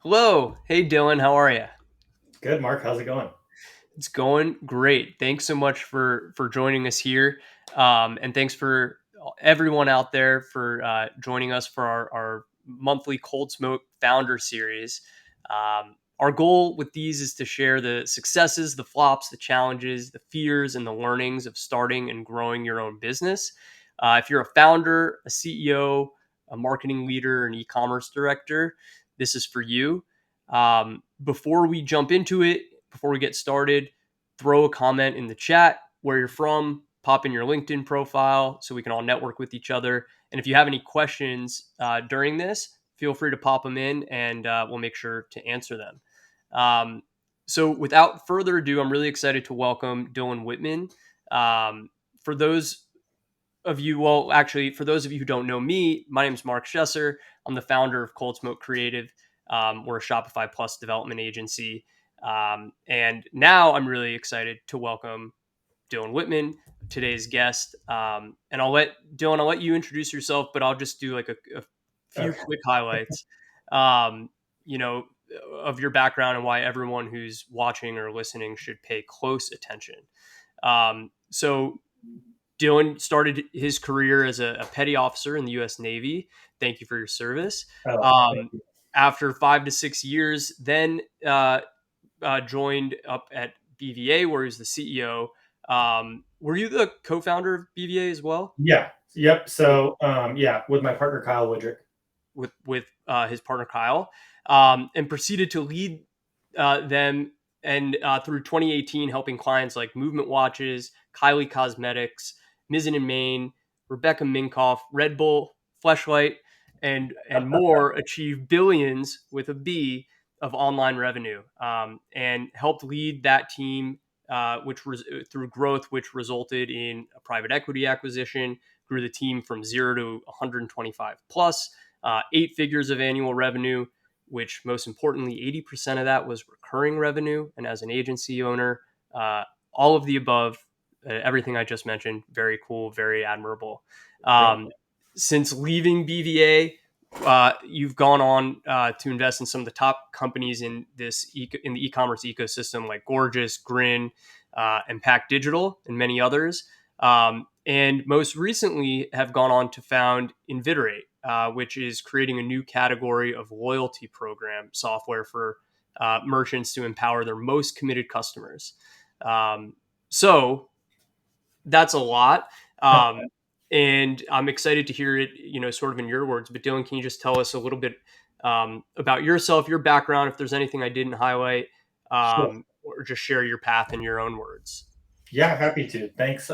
Hello. Hey, Dylan. How are you? Good, Mark. How's it going? It's going great. Thanks so much for joining us here, and thanks for everyone out there for joining us for our monthly Coldsmoke Founder Series. Our goal with these is to share the successes, the flops, the challenges, the fears, and the learnings of starting and growing your own business. If you're a founder, a CEO, a marketing leader, an e-commerce director, this is for you. Before we jump into it, before we get started, throw a comment in the chat where you're from, pop in your LinkedIn profile so we can all network with each other. And if you have any questions during this, feel free to pop them in and we'll make sure to answer them. Um, so, without further ado, I'm really excited to welcome Dylan Whitman. For those of you, well, actually, for those of you who don't know me, my name is Mark Schesser. I'm the founder of Coldsmoke Creative. We're a Shopify Plus development agency. And now I'm really excited to welcome Dylan Whitman, today's guest. And I'll let you introduce yourself, but I'll just do like a few Okay. quick highlights, um, you know, of your background and why everyone who's watching or listening should pay close attention. So Dylan started his career as a petty officer in the U.S. Navy. Thank you for your service. Oh, thank Um, you. After 5 to 6 years, then joined up at BVA, where he was the CEO. Were you the co-founder of BVA as well, Yeah. Yep. with So, with my partner Kyle Woodrick. his partner Kyle, and proceeded to lead them and through 2018, helping clients like Movement Watches, Kylie Cosmetics, Mizzen and Main, Rebecca Minkoff, Red Bull, Fleshlight, and more achieve billions with a B of online revenue, and helped lead that team, through growth, which resulted in a private equity acquisition, grew the team from 0 to 125 plus, 8 figures of annual revenue, which most importantly, 80% of that was recurring revenue. And as an agency owner, all of the above, everything I just mentioned, very cool, very admirable. Thank Um, since leaving BVA, you've gone on to invest in some of the top companies in in the e-commerce ecosystem, like Gorgeous, Grin, Impact Digital, and many others. And most recently, have gone on to found Inveterate, which is creating a new category of loyalty program software for merchants to empower their most committed customers. So that's a lot. you. And I'm excited to hear it, sort of in your words. But Dylan, can you just tell us a little bit about yourself, your background, if there's anything I didn't highlight, Sure. or just share your path in your own words? Yeah, happy to. Thanks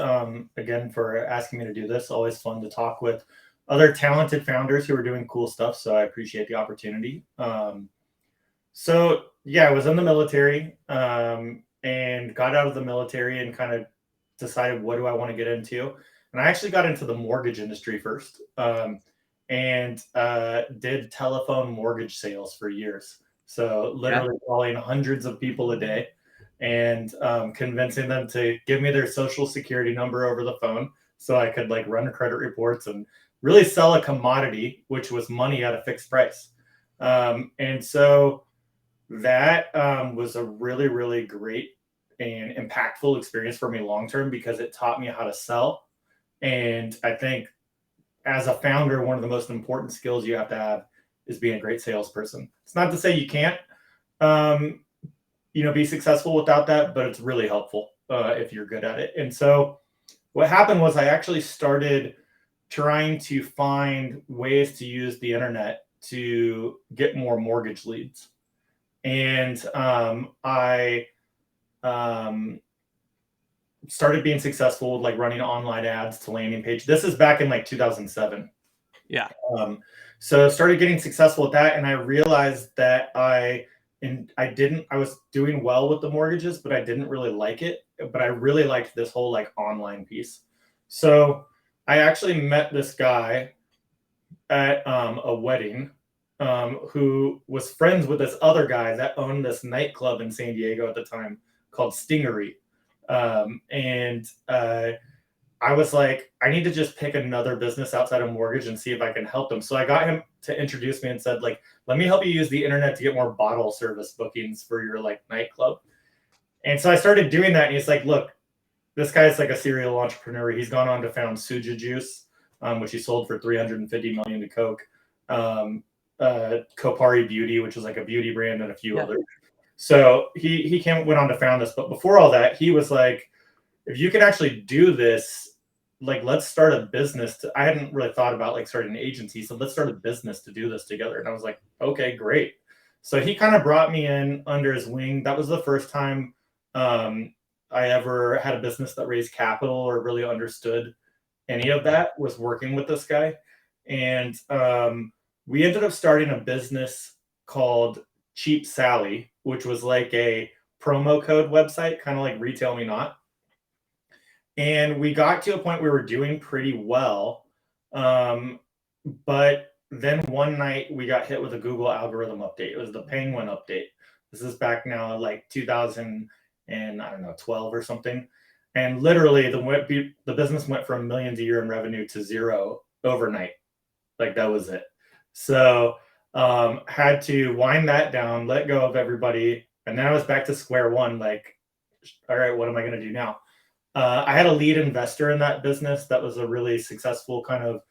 again for asking me to do this. Always fun to talk with other talented founders who are doing cool stuff. So I appreciate the opportunity. So, I was in the military and got out of the military and kind of decided what do I want to get into. And I actually got into the mortgage industry first, and did telephone mortgage sales for years. So Yeah. literally calling hundreds of people a day and convincing them to give me their social security number over the phone so I could like run credit reports and really sell a commodity, which was money at a fixed price. And so that was a really, really great and impactful experience for me long term because it taught me how to sell. And I think as a founder, one of the most important skills you have to have is being a great salesperson. It's not to say you can't, um, be successful without that, but it's really helpful if you're good at it. And so what happened was I actually started trying to find ways to use the internet to get more mortgage leads. And I um, started being successful with like running online ads to landing page. This is back in like 2007. Yeah. Um, so I started getting successful with that, and I realized that I was doing well with the mortgages, but I didn't really like it. But I really liked this whole like online piece. So I actually met this guy at a wedding, who was friends with this other guy that owned this nightclub in San Diego at the time called Stingery. And I was like, I need to just pick another business outside of mortgage and see if I can help them. So I got him to introduce me and said, like, let me help you use the internet to get more bottle service bookings for your like nightclub. And so I started doing that. And he's like, look, this guy's like a serial entrepreneur. He's gone on to found Suja Juice, which he sold for 350 million to Coke. Kopari Beauty, which is like a beauty brand, and a few others. So he went on to found this. But before all that, he was like, if you can actually do this, like, let's start a business. I hadn't really thought about like starting an agency, so let's start a business to do this together. And I was like, okay, great. So he kind of brought me in under his wing. That was the first time I ever had a business that raised capital or really understood any of that, was working with this guy. And we ended up starting a business called Cheap Sally, which was like a promo code website, kind of like Retail Me Not. And we got to a point where we were doing pretty well. But then one night we got hit with a Google algorithm update. It was the Penguin update. This is back now like 2000 and I don't know, 12 or something. And literally the business went from millions a year in revenue to zero overnight. Like that was it. So had to wind that down, let go of everybody. And then I was back to square one. Like, all right, what am I going to do now? I had a lead investor in that business that was a really successful kind of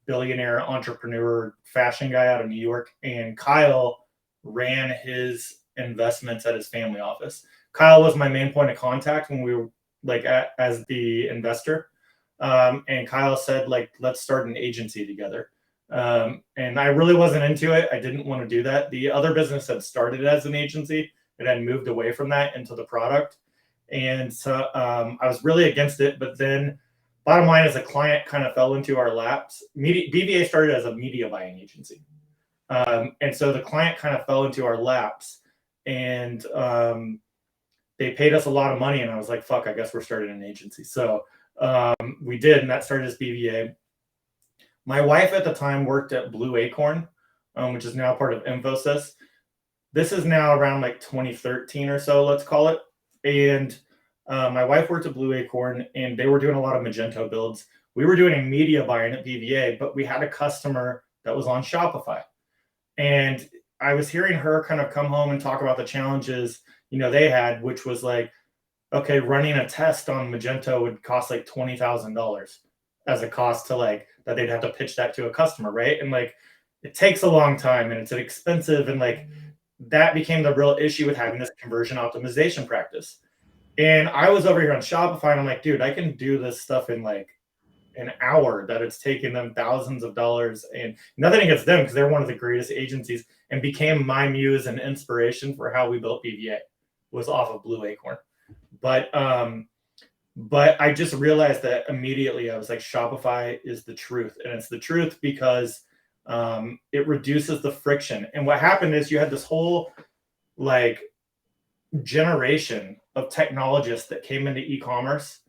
billionaire entrepreneur fashion guy out of New York. And Kyle ran his investments at his family office. Kyle was my main point of contact when we were like as the investor. And Kyle said, like, let's start an agency together. And I really wasn't into it. I didn't want to do that. The other business had started as an agency. It had moved away from that into the product. And so I was really against it. But then bottom line is a client kind of fell into our laps. BVA started as a media buying agency. And so the client kind of fell into our laps. And they paid us a lot of money. And I was like, fuck, I guess we're starting an agency. So we did. And that started as BVA. My wife at the time worked at Blue Acorn, which is now part of Infosys. This is now around like 2013 or so, let's call it. And my wife worked at Blue Acorn, and they were doing a lot of Magento builds. We were doing media buying at BVA, but we had a customer that was on Shopify. And I was hearing her kind of come home and talk about the challenges, they had, which was like, okay, running a test on Magento would cost like $20,000 as a cost to like, that they'd have to pitch that to a customer, right? And like, it takes a long time and it's expensive. And like, that became the real issue with having this conversion optimization practice. And I was over here on Shopify and I'm like, dude, I can do this stuff in like an hour that it's taken them thousands of dollars. And nothing against them because they're one of the greatest agencies, and became my muse and inspiration for how we built BVA was off of Blue Acorn. But I just realized that immediately. I was like, Shopify is the truth. And it's the truth because it reduces the friction. And what happened is you had this whole like generation of technologists that came into e-commerce,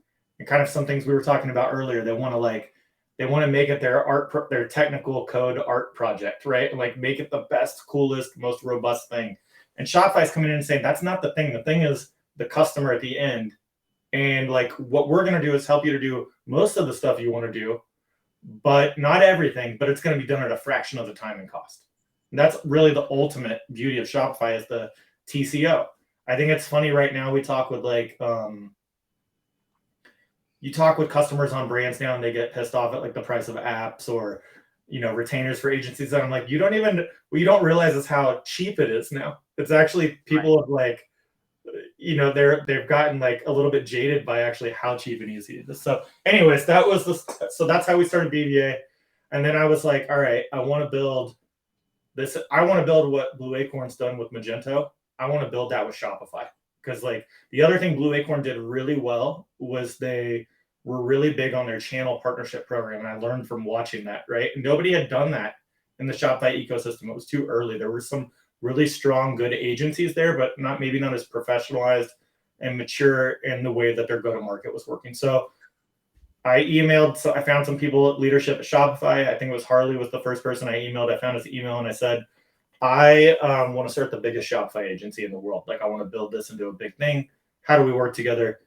and kind of some things we were talking about earlier. They want to make it their technical code art project, right? And like make it the best, coolest, most robust thing. And Shopify's coming in and saying, that's not the thing. The thing is the customer at the end. And like what we're going to do is help you to do most of the stuff you want to do, but not everything, but it's going to be done at a fraction of the time and cost. And that's really the ultimate beauty of Shopify, is the TCO. I think it's funny right now. We talk with like, you talk with customers on brands now and they get pissed off at like the price of apps or, retainers for agencies. And I'm like, what you don't realize is how cheap it is now. It's actually people have like, they've gotten like a little bit jaded by actually how cheap and easy it is. So anyways, so that's how we started BVA. And then I was like, all right, I want to build this. I want to build what Blue Acorn's done with Magento. I want to build that with Shopify. Because like the other thing Blue Acorn did really well was they were really big on their channel partnership program. And I learned from watching that, right? And nobody had done that in the Shopify ecosystem. It was too early. There were some really strong, good agencies there, but maybe not as professionalized and mature in the way that their go-to-market was working. So I found some people at leadership at Shopify. I think it was Harley was the first person I emailed. I found his email and I said, I want to start the biggest Shopify agency in the world. Like I want to build this into a big thing. How do we work together?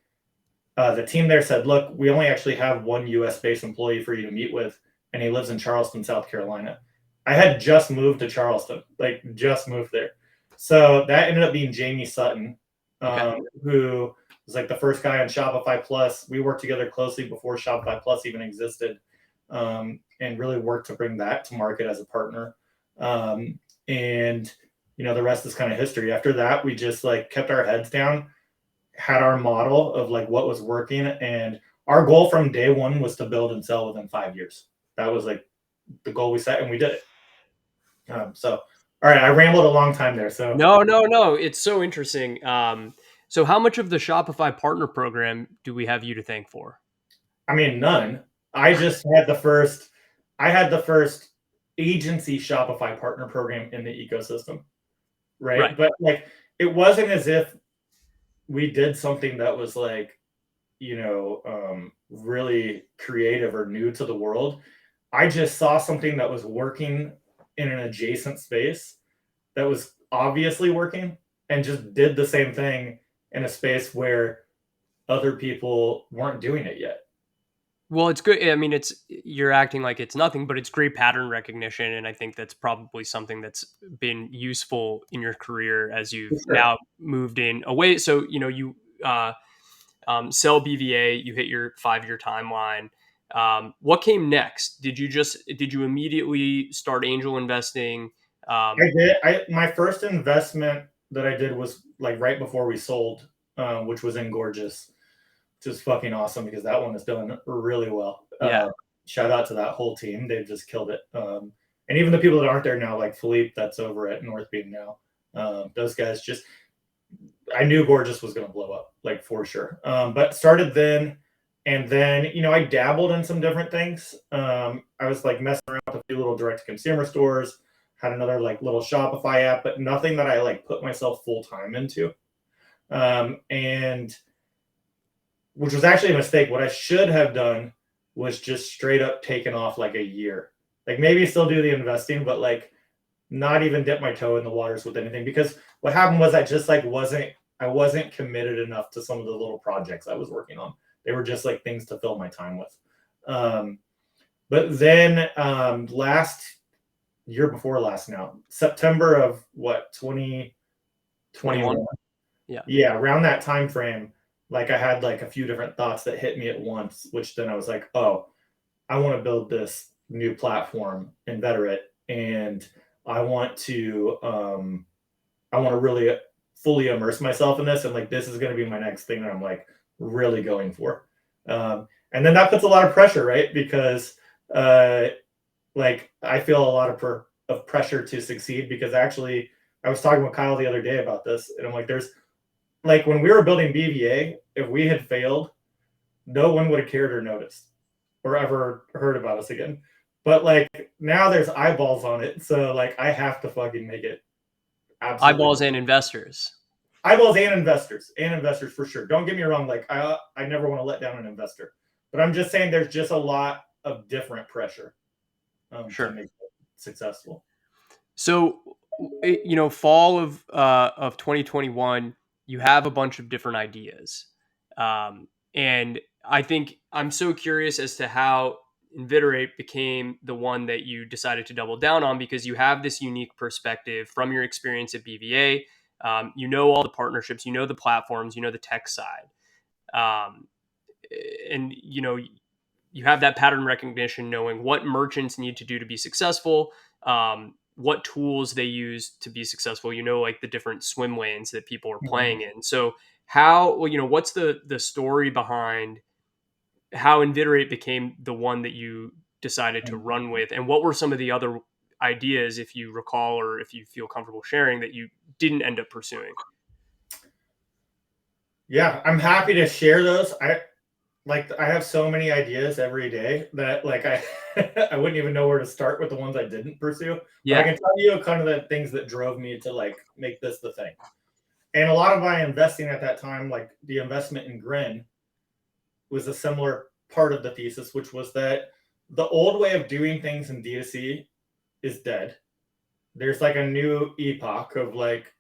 The team there said, look, we only actually have one US based employee for you to meet with, and he lives in Charleston, South Carolina. I had just moved to Charleston, like just moved there. So that ended up being Jamie Sutton, Okay. who was like the first guy on Shopify Plus. We worked together closely before Shopify Plus even existed, and really worked to bring that to market as a partner. And the rest is kind of history. After that, we just like kept our heads down, had our model of like what was working, and our goal from day one was to build and sell within 5 years. That was like the goal we set, and we did it. So, all right, I rambled a long time there. So, No, no, no. It's so interesting. So how much of the Shopify partner program do we have you to thank for? I mean, none. I just had the first. I had the first agency Shopify partner program in the ecosystem, right? Right. But like, it wasn't as if we did something that was like, really creative or new to the world. I just saw something that was working in an adjacent space that was obviously working, and just did the same thing in a space where other people weren't doing it yet. Well, it's good. I mean, you're acting like it's nothing, but it's great pattern recognition, and I think that's probably something that's been useful in your career as For you've sure. now moved in away. So you sell BVA, you hit your 5 year timeline. What came next? Did you immediately start angel investing? I Um, did. My first investment that I did was like right before we sold, which was in Gorgeous, which is fucking awesome because that one is doing really well. yeah, Shout out to that whole team; they've just killed it. And even the people that aren't there now, like Philippe, that's over at Northbeam now. Those guys just, I knew Gorgeous was going to blow up, like for sure. But started then, and then I dabbled in some different things. I was like messing around with a few little direct to consumer stores, had another like little Shopify app, but nothing that I like put myself full time into. And which was actually a mistake. What I should have done was just straight up taken off like a year, like maybe still do the investing, but like not even dip my toe in the waters with anything, because what happened was I wasn't committed enough to some of the little projects I was working on. They were just like things to fill my time with. Um, but then last year before last now, September of what, 21. 2021. Yeah. Yeah, around that time frame, like I had like a few different thoughts that hit me at once, which then I was like, oh, I want to build this new platform, Inveterate, and I want to really fully immerse myself in this, and like this is going to be my next thing that I'm like really going for. And then that puts a lot of pressure, right? Because uh, like I feel a lot of pressure to succeed, because actually I was talking with Kyle the other day about this, and I'm like, there's like when we were building BVA, if we had failed, no one would have cared or noticed or ever heard about us again. But like now there's eyeballs on it, so like I have to fucking make it absolutely Eyeballs work. and investors. Eyeballs and investors for sure. Don't get me wrong, like I never want to let down an investor, but I'm just saying there's just a lot of different pressure to Sure. make it successful. So, fall of 2021, you have a bunch of different ideas, and I think I'm so curious as to how Inveterate became the one that you decided to double down on, because you have this unique perspective from your experience at BVA. You know all the partnerships, you know the platforms, you know the tech side, um, and you have that pattern recognition, knowing what merchants need to do to be successful, what tools they use to be successful. Like the different swim lanes that people are Mhm. playing in. So how, what's the story behind how Inviterate became the one that you decided to run with, and what were some of the other ideas, if you recall or if you feel comfortable sharing, that you didn't end up pursuing? Yeah, I'm happy to share those. I have so many ideas every day that like I I wouldn't even know where to start with the ones I didn't pursue. But I Yeah. can tell you kind of the things that drove me to like make this the thing. And a lot of my investing at that time, like the investment in Grin, was a similar part of the thesis, which was that the old way of doing things in D2C is dead. There's like a new epoch of like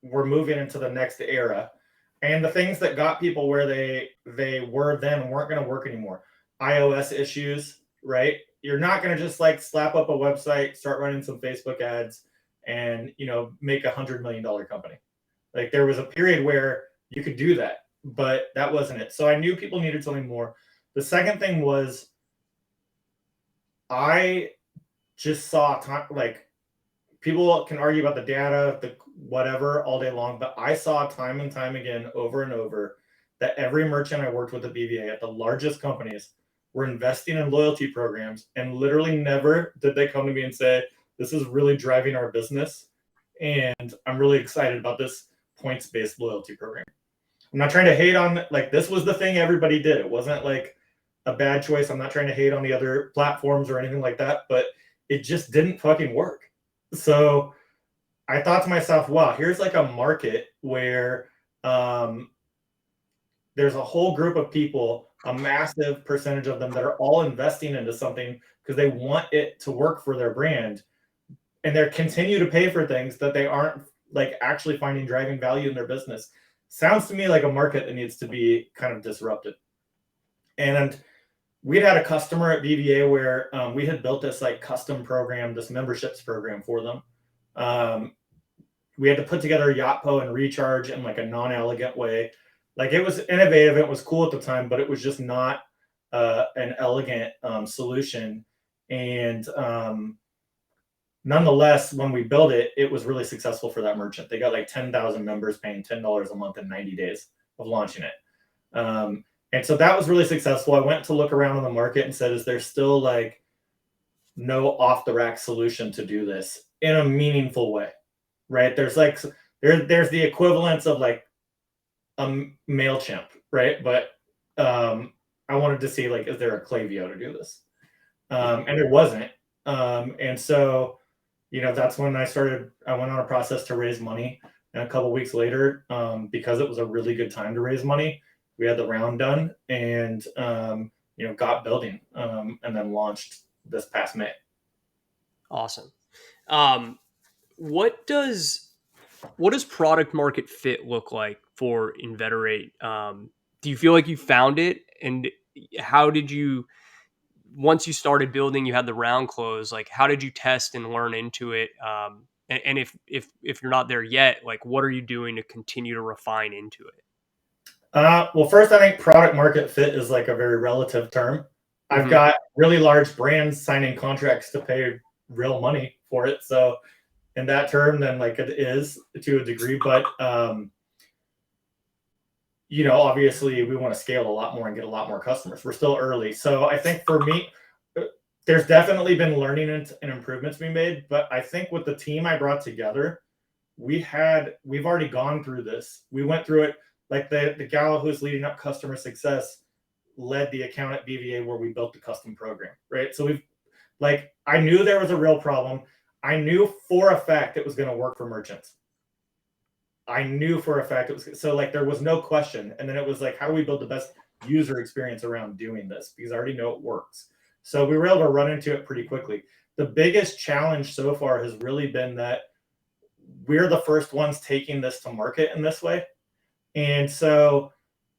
we're moving into the next era. And the things that got people where they were then weren't going to work anymore. iOS issues, right? You're not going to just like slap up a website, start running some Facebook ads, and make $100 million company. Like there was a period where you could do that, but that wasn't it. So I knew people needed something more. The second thing was I just saw like people can argue about the data, the whatever all day long, but I saw time and time again, over and over, that every merchant I worked with at BVA at the largest companies were investing in loyalty programs, and literally never did they come to me and say, "This is really driving our business, and I'm really excited about this points-based loyalty program." I'm not trying to hate on, like, this was the thing everybody did. It wasn't like a bad choice. I'm not trying to hate on the other platforms or anything like that, but it just didn't fucking work. So I thought to myself, wow, here's like a market where um, there's a whole group of people, a massive percentage of them that are all investing into something because they want it to work for their brand, and they continue to pay for things that they aren't like actually finding driving value in their business. Sounds to me like a market that needs to be kind of disrupted. And we'd had a customer at BVA where we had built this like custom program, this memberships program for them. Um, we had to put together a Yotpo and recharge in like a non-elegant way. Like it was innovative, it was cool at the time, but it was just not an elegant solution. And nonetheless, when we built it, it was really successful for that merchant. They got like 10,000 members paying $10 a month in 90 days of launching it. And so that was really successful. I went to look around on the market and said, is there still like no off the rack solution to do this in a meaningful way? Right? There's like there's the equivalence of like a MailChimp, right? But I wanted to see like, is there a Klaviyo to do this? And there wasn't. And so, that's when I went on a process to raise money. And a couple weeks later, because it was a really good time to raise money, we had the round done and, got building and then launched this past May. Awesome. Um, what does product market fit look like for Inveterate? Do you feel like you found it, and how did you, once you started building, you had the round close? Like, how did you test and learn into it? And if you're not there yet, like, what are you doing to continue to refine into it? Well, first, I think product market fit is like a very relative term. I've Hmm. got really large brands signing contracts to pay real money for it. So, in that term, then like it is to a degree, but obviously we want to scale a lot more and get a lot more customers. We're still early. So I think for me, there's definitely been learning and improvements we made. But I think with the team I brought together, we've already gone through this. We went through it. Like the gal who's leading up customer success led the account at BVA where we built the custom program, right? So I knew there was a real problem. I knew for a fact it was going to work for merchants. I knew for a fact it was, so like there was no question. And then it was like, how do we build the best user experience around doing this? Because I already know it works. So we were able to run into it pretty quickly. The biggest challenge so far has really been that we're the first ones taking this to market in this way. And so,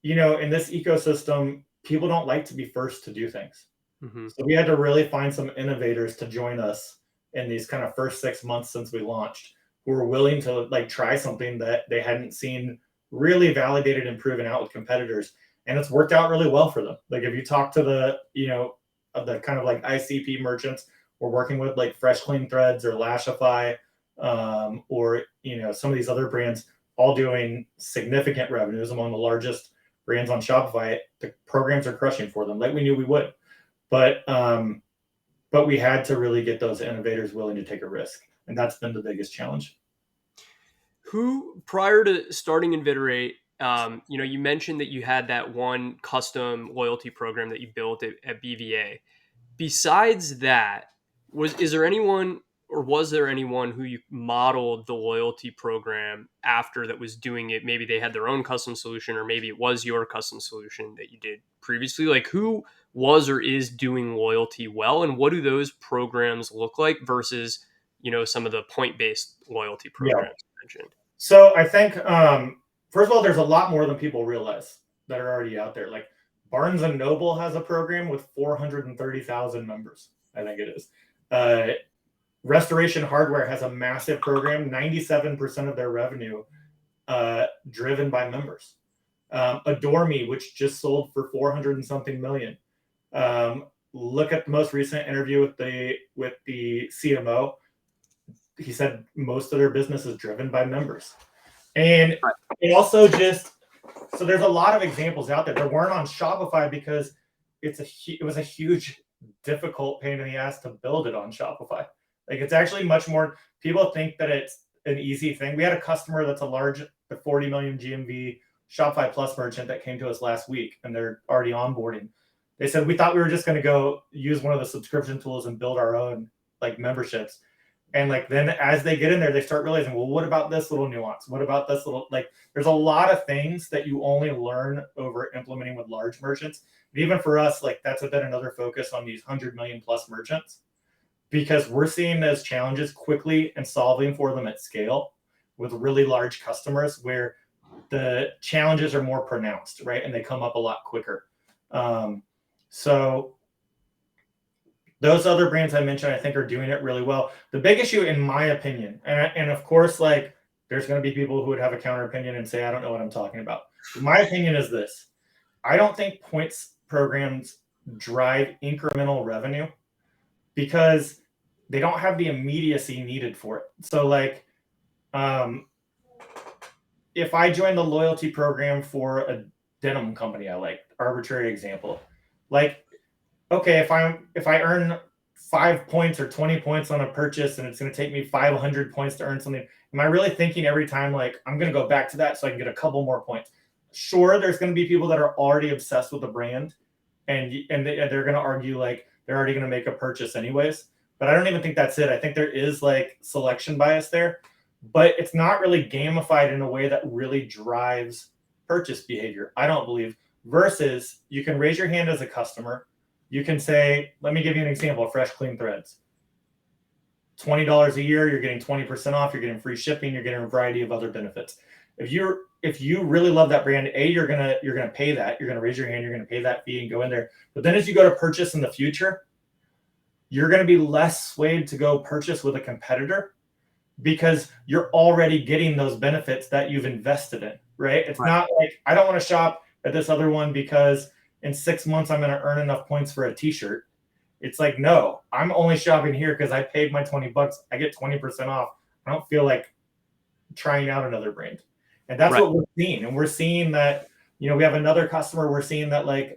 in this ecosystem, people don't like to be first to do things. Hmm. So we had to really find some innovators to join us in these kind of first 6 months since we launched, who were willing to like try something that they hadn't seen really validated and proven out with competitors. And it's worked out really well for them. Like if you talk to the kind of like ICP merchants we're working with, like Fresh Clean Threads or Lashify, or some of these other brands, all doing significant revenues, among the largest brands on Shopify. The programs are crushing for them, like we knew we would. But we had to really get those innovators willing to take a risk, and that's been the biggest challenge. Who, prior to starting Inveterate, you mentioned that you had that one custom loyalty program that you built at BVA. Besides that, is there anyone, or was there anyone who you modeled the loyalty program after that was doing it? Maybe they had their own custom solution, or maybe it was your custom solution that you did previously. Like, who was or is doing loyalty well, and what do those programs look like versus some of the point based loyalty Yeah. programs you mentioned? So I think first of all, there's a lot more than people realize that are already out there. Like Barnes and Noble has a program with 430,000 members, I think it is. Restoration Hardware has a massive program, 97% of their revenue driven by members. Adore Me, which just sold for 400 and something million. Look at the most recent interview with the CMO. He said most of their business is driven by members. And it also just, so there's a lot of examples out there that weren't on Shopify because it was a huge, difficult pain in the ass to build it on Shopify. Like it's actually much more, people think that it's an easy thing. We had a customer that's a large 40 million GMV Shopify Plus merchant that came to us last week and they're already onboarding. They said, we thought we were just going to go use one of the subscription tools and build our own like memberships. And like then as they get in there, they start realizing, well, what about this little nuance? What about this little, like there's a lot of things that you only learn over implementing with large merchants. And even for us, like that's been another focus on these 100 million plus merchants because we're seeing those challenges quickly and solving for them at scale with really large customers where the challenges are more pronounced, right? And they come up a lot quicker. So those other brands I mentioned, I think, are doing it really well. The big issue, in my opinion, and of course, like there's going to be people who would have a counter opinion and say, I don't know what I'm talking about. My opinion is this. I don't think points programs drive incremental revenue because they don't have the immediacy needed for it. So like, if I join the loyalty program for a denim company, I like arbitrary example, like, okay, if I earn 5 points or 20 points on a purchase and it's going to take me 500 points to earn something, am I really thinking every time like I'm going to go back to that so I can get a couple more points? Sure, there's going to be people that are already obsessed with the brand and they're going to argue like they're already going to make a purchase anyways, but I don't even think that's it. I think there is like selection bias there, but it's not really gamified in a way that really drives purchase behavior, I don't believe. Versus you can raise your hand as a customer. You can say, let me give you an example of Fresh Clean Threads. $20 a year, you're getting 20% off, you're getting free shipping, you're getting a variety of other benefits. If you really love that brand, you're gonna pay that, you're gonna raise your hand, you're gonna pay that fee and go in there. But then as you go to purchase in the future, you're gonna be less swayed to go purchase with a competitor because you're already getting those benefits that you've invested in, right? It's not like I don't want to shop at this other one because in 6 months I'm going to earn enough points for a t-shirt. It's like, no, I'm only shopping here because I paid my $20. I get 20% off. I don't feel like trying out another brand. And that's what we're seeing. And we're seeing that, we have another customer, we're seeing that like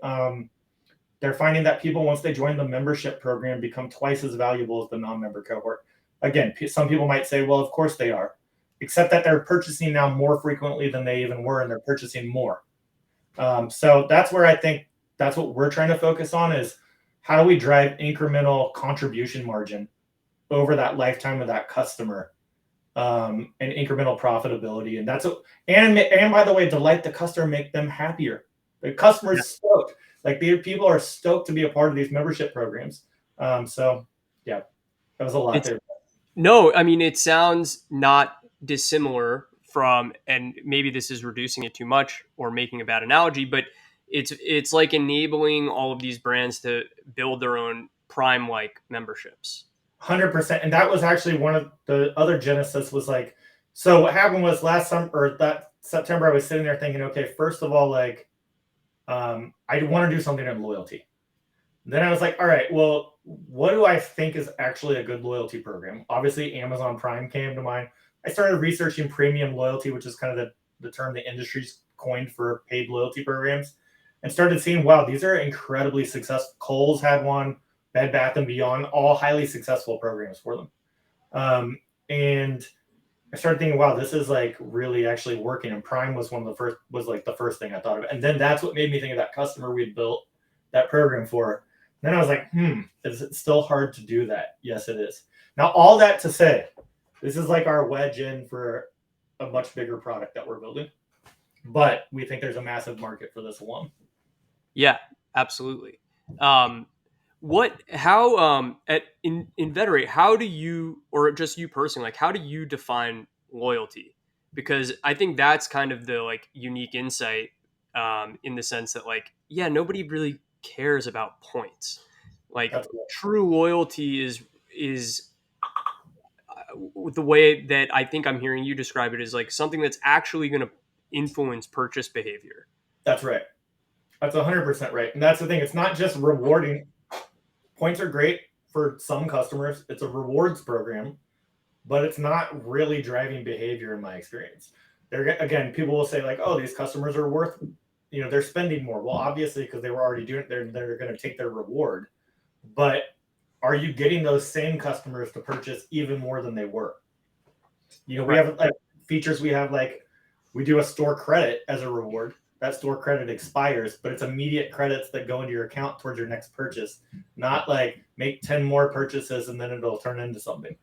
they're finding that people, once they join the membership program, become twice as valuable as the non-member cohort. Again, some people might say, well, of course they are, except that they're purchasing now more frequently than they even were, and they're purchasing more. So that's where I think that's what we're trying to focus on is how do we drive incremental contribution margin over that lifetime of that customer, and incremental profitability. And that's what, and by the way, delight the customer, make them happier. The customer's stoked. Like the people are stoked to be a part of these membership programs. So yeah, that was a lot there. No, I mean, it sounds not dissimilar from, and maybe this is reducing it too much or making a bad analogy, but it's like enabling all of these brands to build their own Prime like memberships. 100%. And that was actually one of the other genesis was like, so what happened was last summer or that September, I was sitting there thinking, okay, first of all, like, I want to do something in loyalty. Then I was like, all right, well, what do I think is actually a good loyalty program? Obviously, Amazon Prime came to mind. I started researching premium loyalty, which is kind of the term the industry's coined for paid loyalty programs, and started seeing, wow, these are incredibly successful. Kohl's had one, Bed Bath and Beyond, all highly successful programs for them. And I started thinking, wow, this is like really actually working. And Prime was the first thing I thought of. And then that's what made me think of that customer we had built that program for. Then I was like, is it still hard to do that? Yes, it is. Now, all that to say, this is like our wedge in for a much bigger product that we're building. But we think there's a massive market for this alone. Yeah, absolutely. At Inveterate, how do you, or just you personally, like how do you define loyalty? because I think that's kind of the like unique insight, in the sense that like, yeah, nobody really cares about points. Like That's cool. true loyalty is the way that I think I'm hearing you describe it is like something that's actually going to influence purchase behavior. That's right. That's 100% right. And that's the thing. It's not just rewarding. Points are great for some customers. It's a rewards program, but it's not really driving behavior in my experience. They're again, people will say like, "Oh, these customers are worth, they're spending more." Well, obviously, because they were already doing it, they're going to take their reward. But are you getting those same customers to purchase even more than they were? We Right. have like features. We have like we do a store credit as a reward. That store credit expires, but it's immediate credits that go into your account towards your next purchase, not like make 10 more purchases and then it'll turn into something.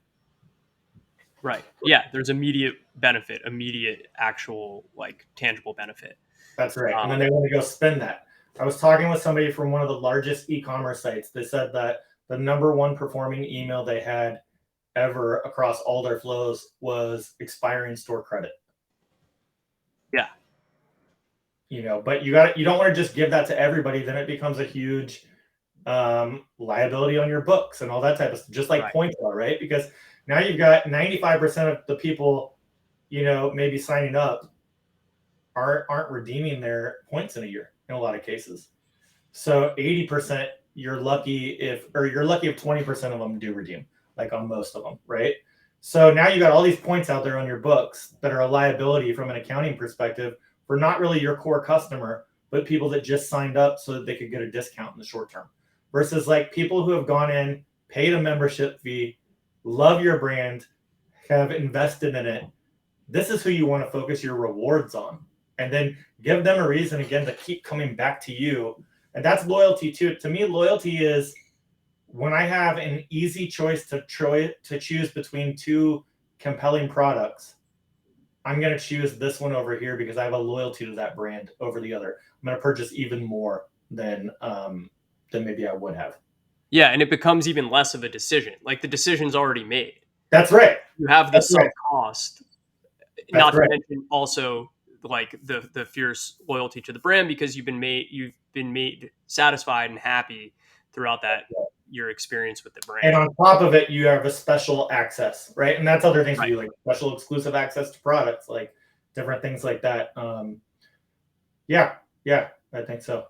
Right. Yeah. There's immediate benefit, immediate actual like tangible benefit. That's right. And then Um, they want to go spend that. I was talking with somebody from one of the largest e-commerce sites. They said that the number one performing email they had ever across all their flows was expiring store credit. yeah. But you don't want to just give that to everybody. Then it becomes a huge liability on your books and all that type of stuff, just like Right. points are, right? Because now you've got 95% of the people, maybe signing up aren't redeeming their points in a year in a lot of cases. So 80%, you're lucky if 20% of them do redeem, like on most of them, right? So now you got all these points out there on your books that are a liability from an accounting perspective for not really your core customer, but people that just signed up so that they could get a discount in the short term. Versus like people who have gone in, paid a membership fee, love your brand, have invested in it. This is who you want to focus your rewards on. And then give them a reason again to keep coming back to you. And that's loyalty too. To me, loyalty is when I have an easy choice to choose between two compelling products. I'm going to choose this one over here because I have a loyalty to that brand over the other. I'm going to purchase even more than maybe I would have. Yeah. And it becomes even less of a decision. Like the decision's already made. That's right. You have the That's right. sunk cost, That's not to right. mention also like the fierce loyalty to the brand because you've been made satisfied and happy throughout that your experience with the And brand. on top of it, you have a special access, right? And that's other things we Right. do, like special exclusive access to products, like different things like that. Yeah, yeah, I think so.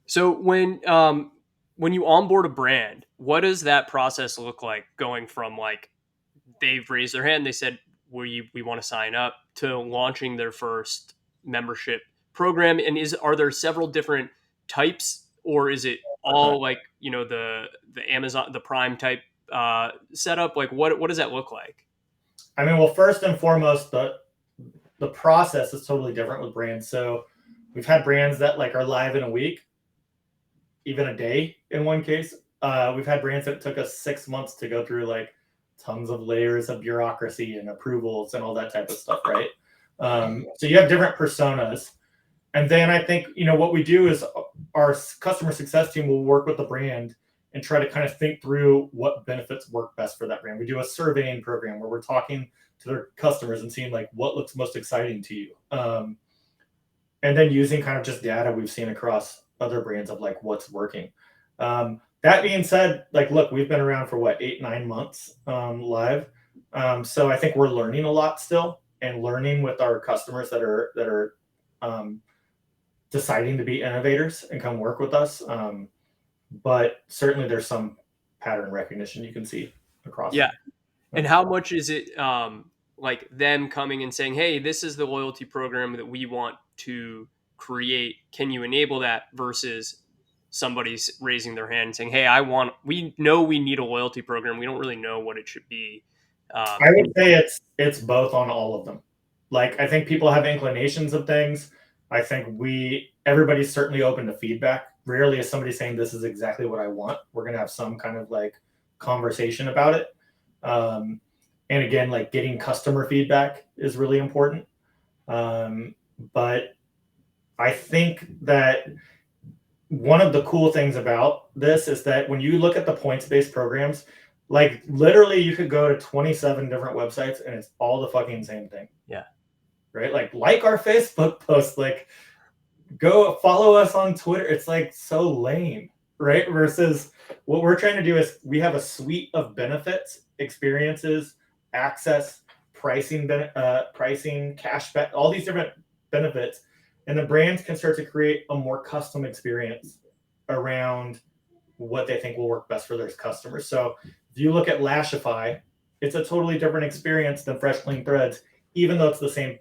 So when you onboard a brand, what does that process look like going from like they've raised their hand, they said we want to sign up to launching their first membership program, and is are there several different types or is it all like the Amazon the Prime type setup? Like what does that look like? I mean, well, first and foremost, the process is totally different with brands. So we've had brands that like are live in a week, even a day in one case. We've had brands that took us 6 months to go through like tons of layers of bureaucracy and approvals and all that type of stuff, right? So you have different personas. And then I think, what we do is our customer success team will work with the brand and try to kind of think through what benefits work best for that brand. We do a surveying program where we're talking to their customers and seeing like what looks most exciting to you. And then using kind of just data we've seen across other brands of like what's working. That being said, like, look, we've been around for what, 8, 9 months live. So I think we're learning a lot still and learning with our customers that are deciding to be innovators and come work with us. But certainly there's some pattern recognition you can see across. Yeah. And how much is it like them coming and saying, "Hey, this is the loyalty program that we want to create. Can you enable that?" versus somebody's raising their hand and saying, "Hey, we know we need a loyalty program. We don't really know what it should be." I Can would you say it's both on all of them. Like I think people have inclinations of things. I think everybody's certainly open to feedback. Rarely is somebody saying this is exactly what I want. We're gonna have some kind of like conversation about it. Um, and again, like getting customer feedback is really important. But I think that one of the cool things about this is that when you look at the points-based programs, like literally you could go to 27 different websites and it's all the fucking same thing. Yeah. right? Like our Facebook post, like go follow us on Twitter. It's like so lame, right? Versus what we're trying to do is we have a suite of benefits, experiences, access, pricing, cashback, all these different benefits, and the brands can start to create a more custom experience around what they think will work best for their customers. So if you look at Lashify, it's a totally different experience than Fresh Clean Threads, even though it's the same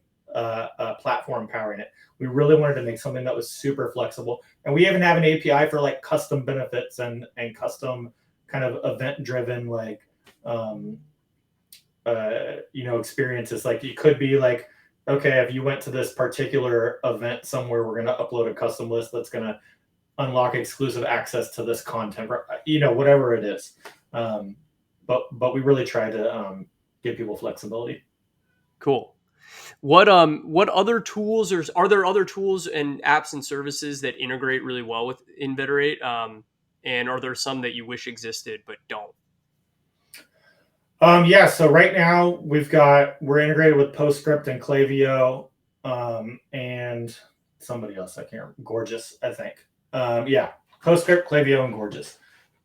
platform powering it. We really wanted to make something that was super flexible, and we even have an API for like custom benefits and custom kind of event driven like um, experiences. Like it could be like, okay, if you went to this particular event somewhere, we're going to upload a custom list that's going to unlock exclusive access to this content, whatever it is. But we really try to give people flexibility. Cool. What other tools, or are there other tools and apps and services that integrate really well with Inveterate? And are there some that you wish existed but don't? Yeah, so right now we're integrated with Postscript and Klaviyo, and somebody else I can't remember, Gorgeous, I think. Yeah, Postscript, Klaviyo, and Gorgeous.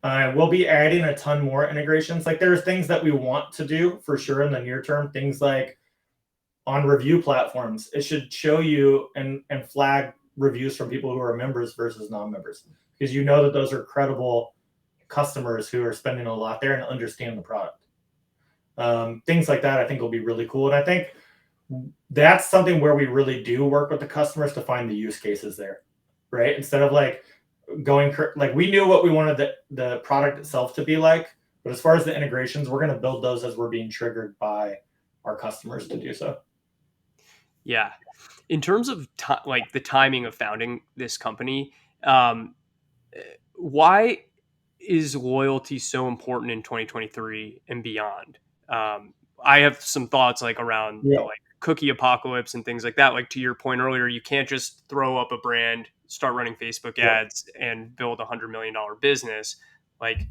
We'll be adding a ton more integrations. Like there's things that we want to do for sure in the near term. Things like on review platforms, it should show you and flag reviews from people who are members versus non-members, because you know that those are credible customers who are spending a lot there and understand the product. Things like that I think will be really cool, and I think that's something where we really do work with the customers to find the use cases there, right? Instead of like going like we knew what we wanted the product itself to be like, but as far as the integrations, we're going to build those as we're being triggered by our customers to do so. Yeah. In terms of like the timing of founding this company, um, why is loyalty so important in 2023 and beyond? I have some thoughts like around the Yeah. like cookie apocalypse and things like that. Like to your point earlier, you can't just throw up a brand, start running Facebook Yep. ads, and build $100 million business. Like,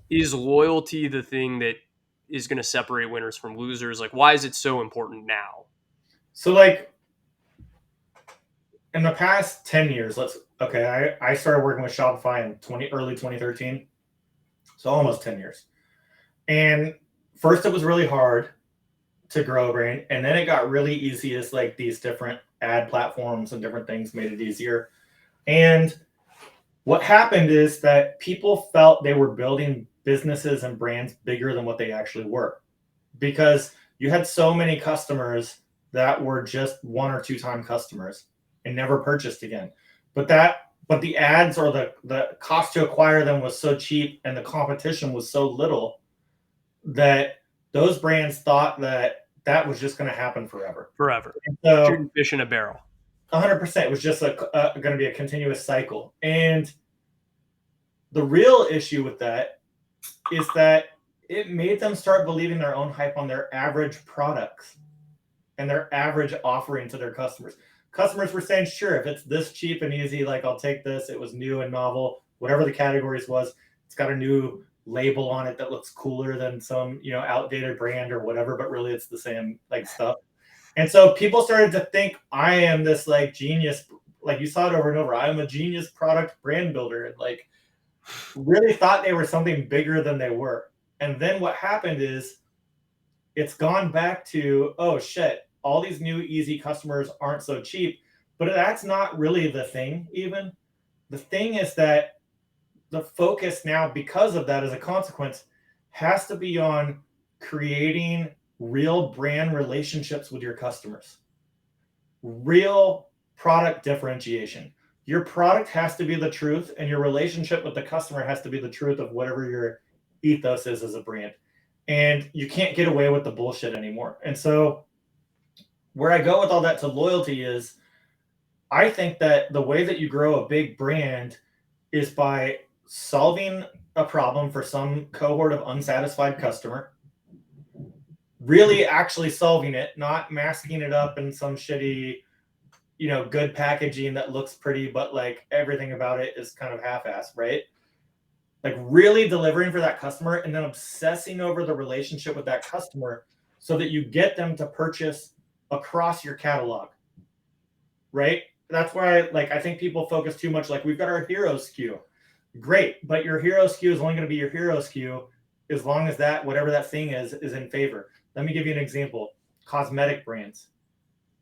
is loyalty the thing that is going to separate winners from losers? Like, why is it so important now? So like in the past 10 years, I started working with Shopify in early 2013. So almost 10 years. And first it was really hard to grow a brand, and then it got really easy as like these different ad platforms and different things made it easier. And what happened is that people felt they were building businesses and brands bigger than what they actually were, because you had so many customers that were just one or two time customers and never purchased again. But the ads or the cost to acquire them was so cheap and the competition was so little that those brands thought that that was just going to happen forever. Forever. And so Shooting fish in a barrel. 100%, it was just going to be a continuous cycle. And the real issue with that is that it made them start believing their own hype on their average products and their average offering to their customers. Customers were saying, sure, if it's this cheap and easy, like I'll take this. It was new and novel, whatever the categories was. It's got a new label on it that looks cooler than some, outdated brand or whatever, but really it's the same like stuff. And so people started to think I am this like genius, like you saw it over and over. I am a genius product brand builder, and like really thought they were something bigger than they were. And then what happened is it's gone back to, oh shit, all these new easy customers aren't so cheap. But that's not really the thing, even. The thing is that the focus now, because of that, as a consequence, has to be on creating real brand relationships with your customers, real product differentiation. Your product has to be the truth, and your relationship with the customer has to be the truth of whatever your ethos is as a brand. And you can't get away with the bullshit anymore. And so, where I go with all that to loyalty is I think that the way that you grow a big brand is by solving a problem for some cohort of unsatisfied customer, really actually solving it, not masking it up in some shitty, good packaging that looks pretty, but like everything about it is kind of half-assed, right? Like really delivering for that customer and then obsessing over the relationship with that customer so that you get them to purchase across your catalog, right? That's why I think people focus too much. Like, we've got our hero SKU. Great, but your hero SKU is only going to be your hero SKU as long as that, whatever that thing is in favor. Let me give you an example. Cosmetic brands.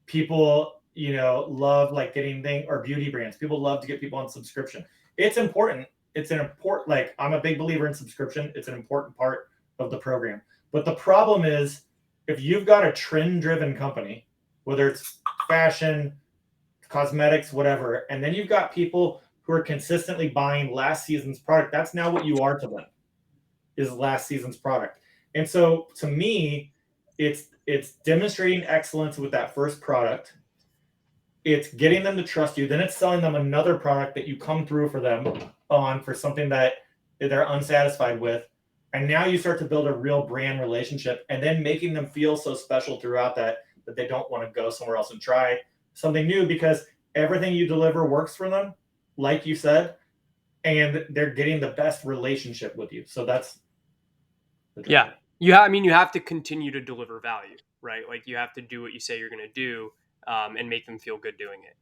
People, love like getting thing or beauty brands. People love to get people on subscription. It's important. It's an important, like, I'm a big believer in subscription. It's an important part of the program. But the problem is, if you've got a trend driven company, whether it's fashion, cosmetics, whatever, and then you've got people who are consistently buying last season's product, that's now what you are to them, is last season's product. And so to me, it's demonstrating excellence with that first product. It's getting them to trust you. Then it's selling them another product that you come through for them on for something that they're unsatisfied with. And now you start to build a real brand relationship, and then making them feel so special throughout that they don't want to go somewhere else and try something new, because everything you deliver works for them, like you said, and they're getting the best relationship with you. So that's the Yeah. driver. I mean, you have to continue to deliver value, right? Like, you have to do what you say you're going to do, and make them feel good doing it.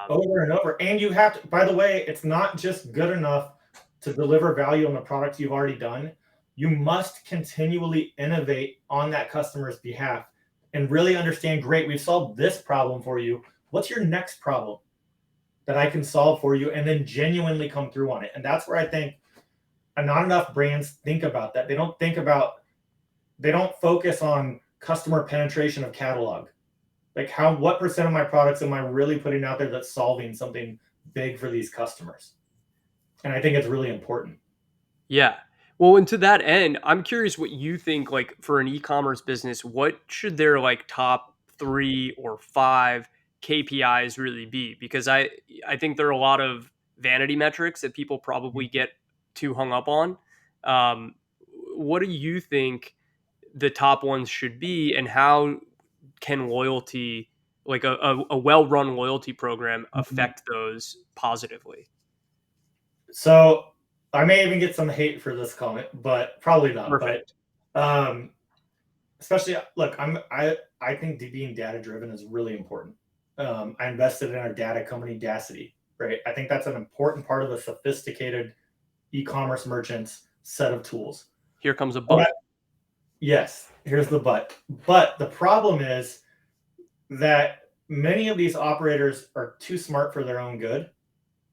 Over and over. And you have to, by the way, it's not just good enough to deliver value on the products you've already done. You must continually innovate on that customer's behalf and really understand, great, we've solved this problem for you. What's your next problem that I can solve for you? And then genuinely come through on it. And that's where I think not enough brands think about that. They don't focus on customer penetration of catalog. Like, what percent of my products am I really putting out there that's solving something big for these customers? And I think it's really important. Yeah. Well, and to that end, I'm curious what you think, like, for an e-commerce business, what should their like top 3 or 5 KPIs really be? Because I think there are a lot of vanity metrics that people probably get too hung up on. Um, what do you think the top ones should be, and how can loyalty, like a well-run loyalty program, affect those positively? So I may even get some hate for this comment, but probably not. But Perfect. um, especially, look, I think being data driven is really important. I invested in our data company, Dacity, right? I think that's an important part of a sophisticated e-commerce merchant's set of tools. Here comes a But but. yes, here's the but. But the problem is that many of these operators are too smart for their own good.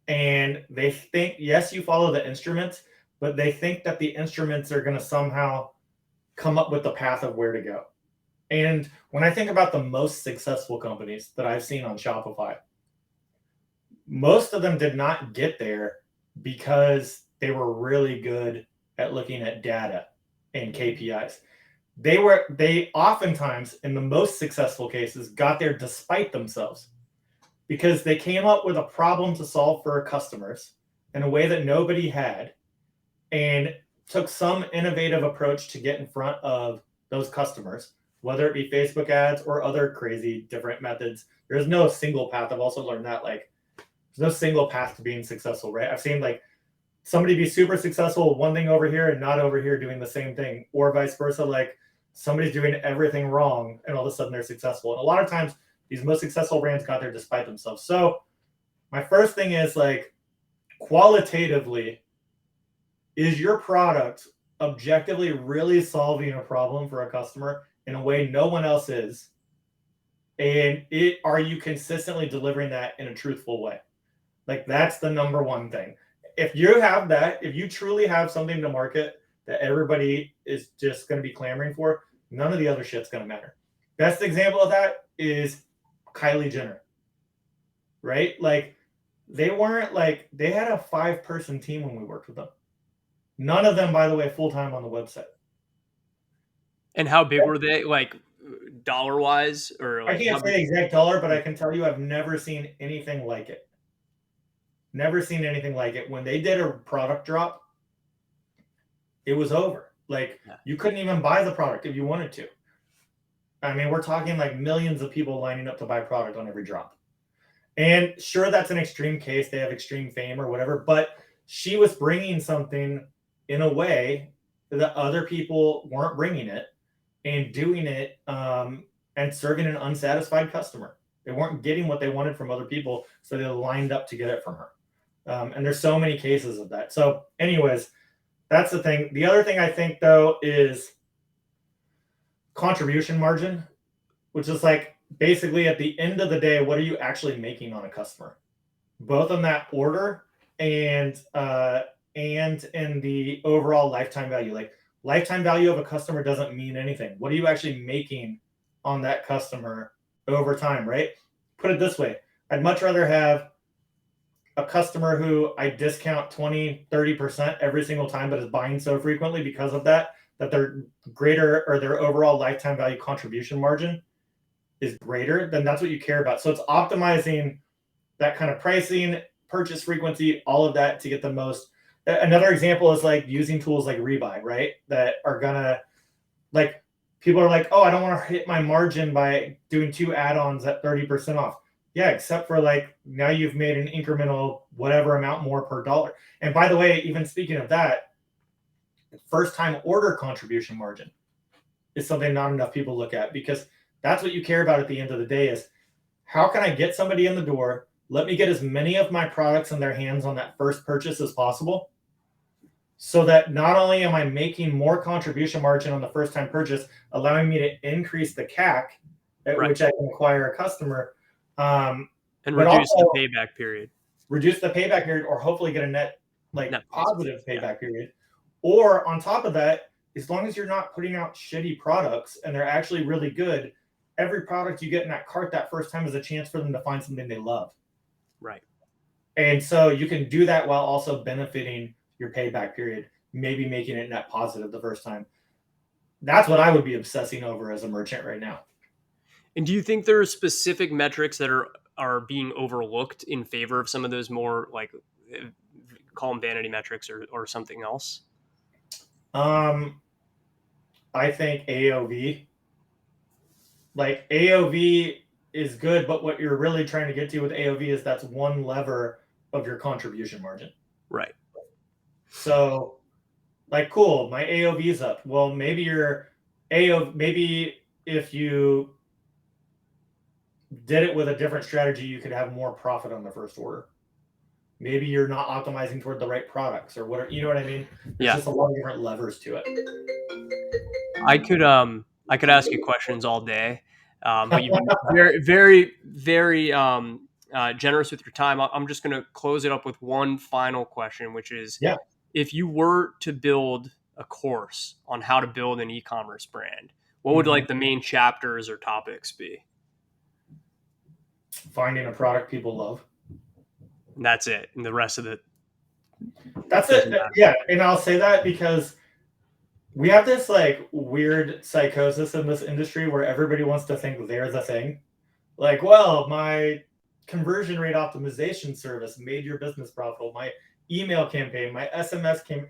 And they think, yes, you follow the instruments, but they think that the instruments are going to somehow come up with the path of where to go. And when I think about the most successful companies that I've seen on Shopify, most of them did not get there because they were really good at looking at data and KPIs. They oftentimes, in the most successful cases, got there despite themselves, because they came up with a problem to solve for customers in a way that nobody had, and took some innovative approach to get in front of those customers, whether it be Facebook ads or other crazy different methods. There's no single path. I've also learned that, like, there's no single path to being successful, right? I've seen like somebody be super successful with one thing over here and not over here doing the same thing, or vice versa. Like, somebody's doing everything wrong and all of a sudden they're successful. And a lot of times these most successful brands got there despite themselves. So my first thing is, like, qualitatively, is your product objectively really solving a problem for a customer in a way no one else is? And are you consistently delivering that in a truthful way? Like, that's the number one thing. If you have that, if you truly have something to market that everybody is just going to be clamoring for, none of the other shit's going to matter. Best example of that is Kylie Jenner, right? Like, they had a 5-person team when we worked with them. None of them, by the way, full-time on the website. And how big were they, like, dollar wise, or I like can't how say big? the exact dollar, but I can tell you I've never seen anything like it. Never seen anything like it. When they did a product drop, it was over. Like, Yeah. you couldn't even buy the product if you wanted to. I mean, we're talking like millions of people lining up to buy product on every drop. And sure, that's an extreme case. They have extreme fame or whatever, but she was bringing something in a way that other people weren't bringing it, and doing it and serving an unsatisfied customer. They weren't getting what they wanted from other people, so they lined up to get it from her. And there's so many cases of that. So, anyways, that's the thing. The other thing I think though is contribution margin, which is like basically at the end of the day, what are you actually making on a customer? Both on that order and in the overall lifetime value. Like lifetime value of a customer doesn't mean anything. What are you actually making on that customer over time, right? Put it this way. I'd much rather have a customer who I discount 20, 30% every single time, but is buying so frequently because of that, that their greater or their overall lifetime value contribution margin is greater, then that's what you care about. So it's optimizing that kind of pricing, purchase frequency, all of that to get the most. Another example is like using tools like Rebuy, right? That are gonna like people are like, oh, I don't want to hit my margin by doing 2 add-ons at 30% off. Yeah, except for like now you've made an incremental whatever amount more per dollar. And by the way, even speaking of that, first time order contribution margin is something not enough people look at, because that's what you care about at the end of the day is how can I get somebody in the door? Let me get as many of my products in their hands on that first purchase as possible, so that not only am I making more contribution margin on the first time purchase, allowing me to increase the CAC at Right. which I can acquire a customer, And but reduce the also payback period. reduce the payback period or hopefully get a net like Net positive. positive Yeah. payback period. Or on top of that, as long as you're not putting out shitty products and they're actually really good, every product you get in that cart that first time is a chance for them to find something they love. Right. And so you can do that while also benefiting your payback period, maybe making it net positive the first time. That's what I would be obsessing over as a merchant right now. And do you think there are specific metrics that are being overlooked in favor of some of those more like call them vanity metrics or something else? Um, I think AOV, like AOV is good, but what you're really trying to get to with AOV is that's one lever of your contribution margin. Right. So, like, cool, my AOV is up. Well, maybe your maybe if you did it with a different strategy, you could have more profit on the first order. Maybe you're not optimizing toward the right products or whatever. You know what I mean? There's Yeah. just a lot of different levers to it. I could ask you questions all day, but you've been very very very generous with your time. I'm just going to close it up with one final question, which is Yeah. if you were to build a course on how to build an e-commerce brand, what would Mm-hmm. like the main chapters or topics be? Finding a product people love. And that's it. And the rest of it That's it. doesn't matter. Yeah. And I'll say that because we have this like weird psychosis in this industry where everybody wants to think they're the thing. Like, well, my conversion rate optimization service made your business profitable. My email campaign, my SMS campaign,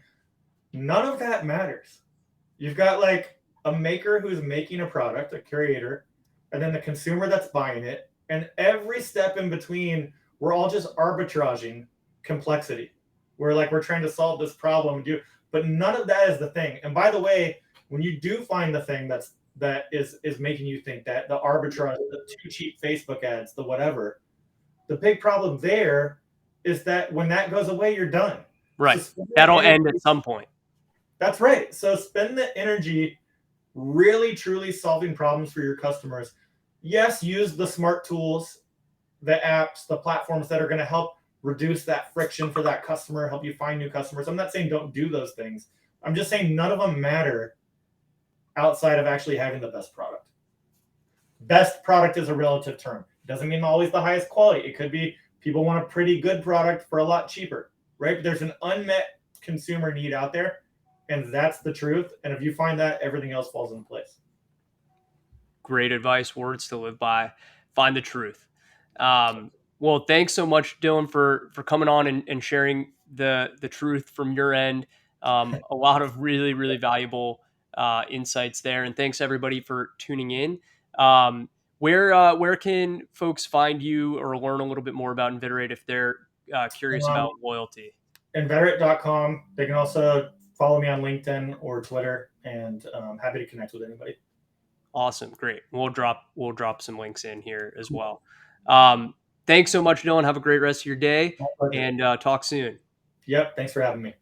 none of that matters. You've got like a maker who's making a product, a curator, and then the consumer that's buying it. And every step in between, we're all just arbitraging complexity. We're trying to solve this problem, but none of that is the thing. And by the way, when you do find the thing that is making you think that the arbitrage, the too cheap Facebook ads, the whatever, the big problem there is that when that goes away, you're done. Right. So That'll end at some point. that's right. So spend the energy really truly solving problems for your customers. Yes, use the smart tools, the apps, the platforms that are going to help reduce that friction for that customer, help you find new customers. I'm not saying don't do those things. I'm just saying none of them matter outside of actually having the best product. Best product is a relative term. It doesn't mean always the highest quality. It could be people want a pretty good product for a lot cheaper, right? But there's an unmet consumer need out there, and that's the truth. And if you find that, everything else falls into place. Great advice, words to live by. Find the truth. Well, thanks so much, Dylan, for coming on and sharing the truth from your end. A lot of really really valuable insights there, and thanks everybody for tuning in. Where can folks find you or learn a little bit more about Inveterate if they're curious about Um, loyalty? Inveterate.com. They can also follow me on LinkedIn or Twitter, and happy to connect with anybody. Awesome, great. We'll drop some links in here as well. Um, Thanks so much, Dylan. Have a great rest of your day, My pleasure. and talk soon. Yep. Thanks for having me.